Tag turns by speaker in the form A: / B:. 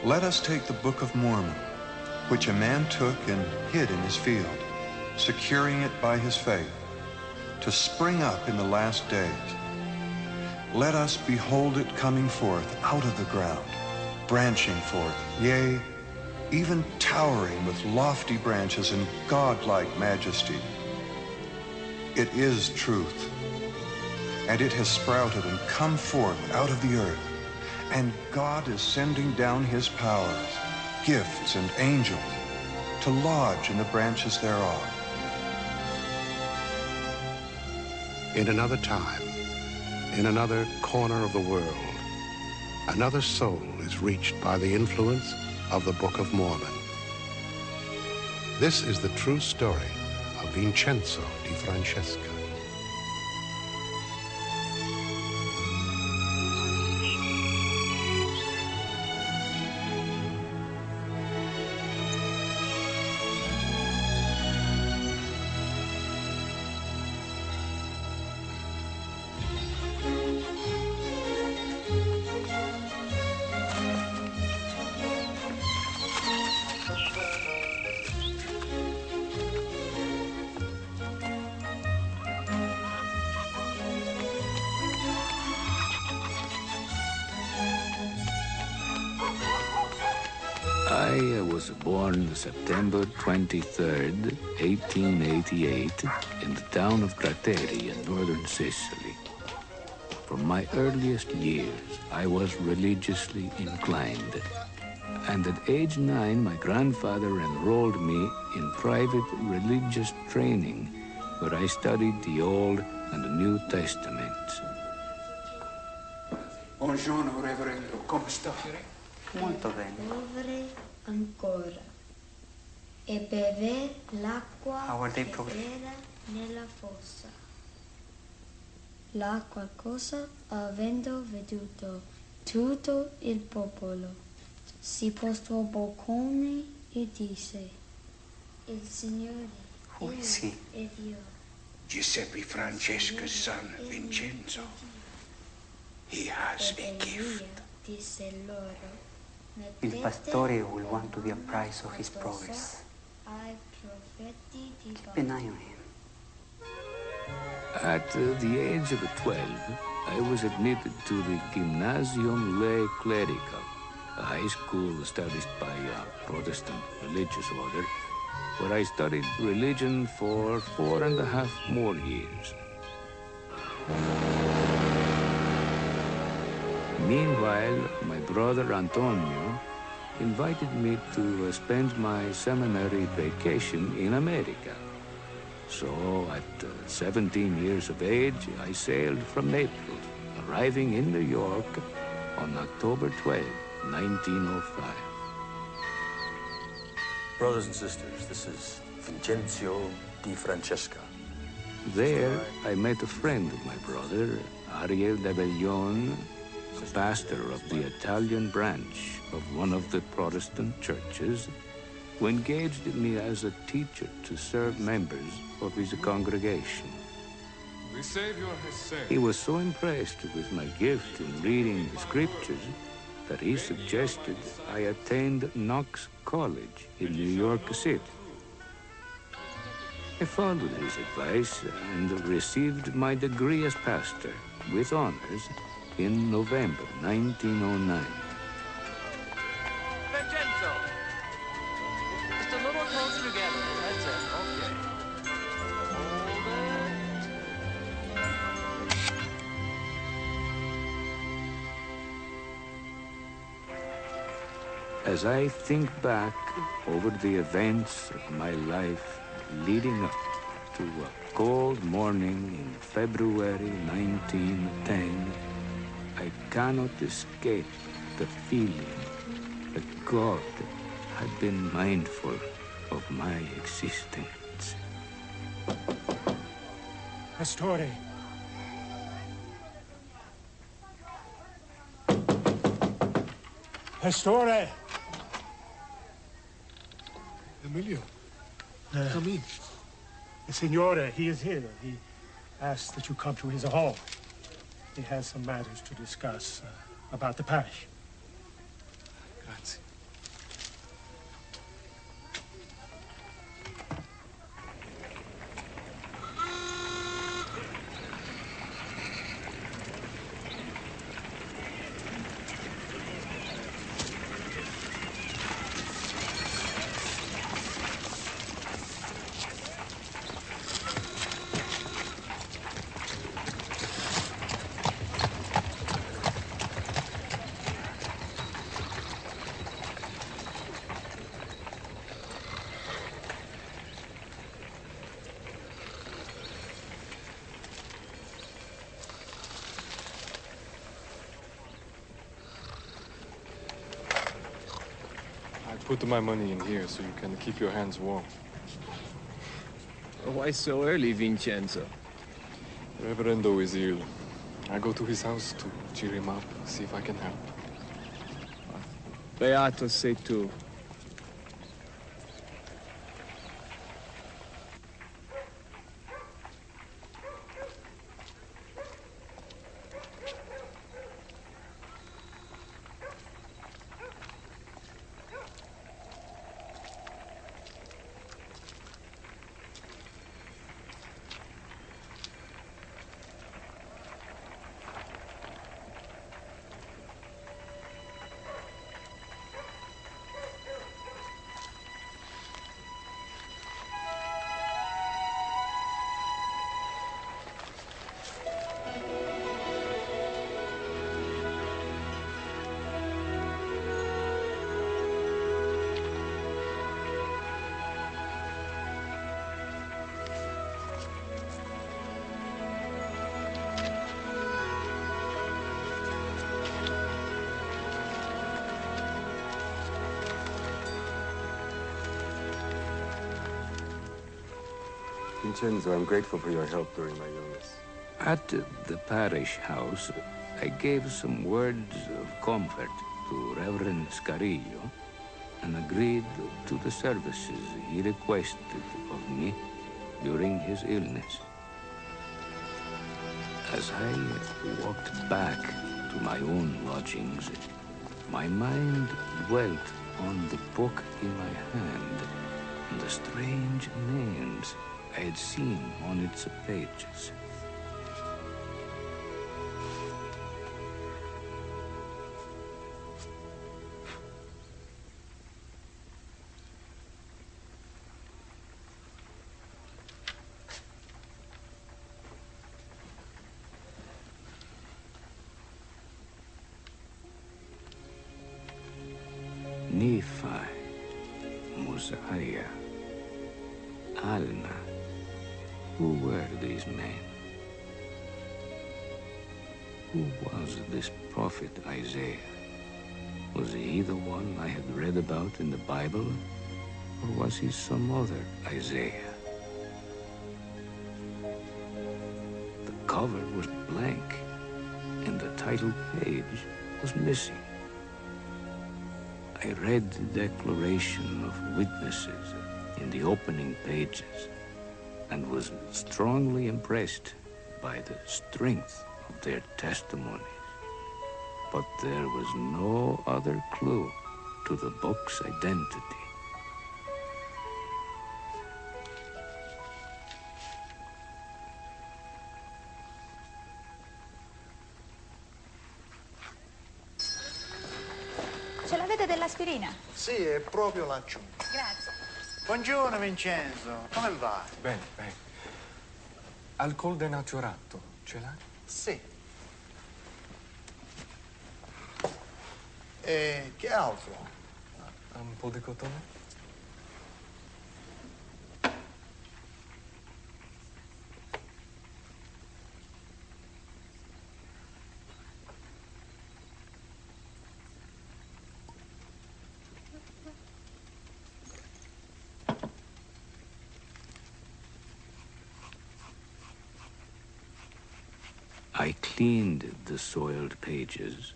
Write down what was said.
A: Let us take the Book of Mormon, which a man took and hid in his field, securing it by his faith, to spring up in the last days. Let us behold it coming forth out of the ground, branching forth, yea, even towering with lofty branches in godlike majesty. It is truth, and it has sprouted and come forth out of the earth, and God is sending down his powers, gifts and angels, to lodge in the branches thereof.
B: In another time, in another corner of the world, another soul is reached by the influence of the Book of Mormon. This is the true story of Vincenzo Di Francesca.
C: I was born September 23rd, 1888, in the town of Crateri in northern Sicily. From my earliest years, I was religiously inclined. And at age 9, my grandfather enrolled me in private religious training, where I studied the Old and the New Testaments.
D: Buongiorno, Reverendo. Come sta?
E: Molto bene.
F: Povere ancora e bever l'acqua che era nella fossa. L'acqua cosa, avendo veduto tutto il popolo, si postò boccone e disse: il Signore è Dio.
D: Giuseppe Francesca's son, Vincenzo. He has a gift.
F: Disse loro:
E: Il pastore will want to be apprised of his progress. Keep an eye on him.
C: At the age of 12, I was admitted to the Gymnasium Lay Clerical, a high school established by a Protestant religious order, where I studied religion for 4.5 more years. Meanwhile, my brother Antonio invited me to spend my seminary vacation in America. So, at 17 years of age, I sailed from Naples, arriving in New York on October 12, 1905.
G: Brothers and sisters, this is Vincenzo Di Francesca.
C: There, I met a friend of my brother, Ariel de Bellon, the pastor of the Italian branch of one of the Protestant churches, who engaged me as a teacher to serve members of his congregation.
H: The Savior has said.
C: He was so impressed with my gift in reading the scriptures that he suggested I attend Knox College in New York City. I followed his advice and received my degree as pastor with honors in November 1909.
I: Vincenzo! Just a little closer together. That's it. Okay. Hold it.
C: As I think back over the events of my life leading up to a cold morning in February 1910, I cannot escape the feeling that God had been mindful of my existence.
J: Pastore. Pastore.
B: Emilio, come in.
J: The Signore, he is here. He asked that you come to his hall. He has some matters to discuss about the parish.
B: Grazie.
H: put my money in here so you can keep your hands warm.
I: Why so early, Vincenzo?
H: Reverendo is ill. I go to his house to cheer him up, see if I can help.
I: Beato sei tu.
G: Vincenzo, I'm grateful for your help during my illness.
C: At the parish house, I gave some words of comfort to Reverend Scarillo and agreed to the services he requested of me during his illness. As I walked back to my own lodgings, my mind dwelt on the book in my hand and the strange names I had seen on its pages. Nephi, Mosiah, Alma. Who were these men? Who was this prophet Isaiah? Was he the one I had read about in the Bible, or was he some other Isaiah? The cover was blank, and the title page was missing. I read the declaration of witnesses in the opening pages and was strongly impressed by the strength of their testimonies. But there was no other clue to the book's identity.
K: Ce l'avete dell'aspirina?
L: Sì, è proprio laggiù.
K: Grazie.
L: Buongiorno Vincenzo, come va?
H: Bene, bene. Alcol denaturato, ce l'hai?
L: Sì. E che altro?
H: Un po' di cotone?
C: I cleaned the soiled pages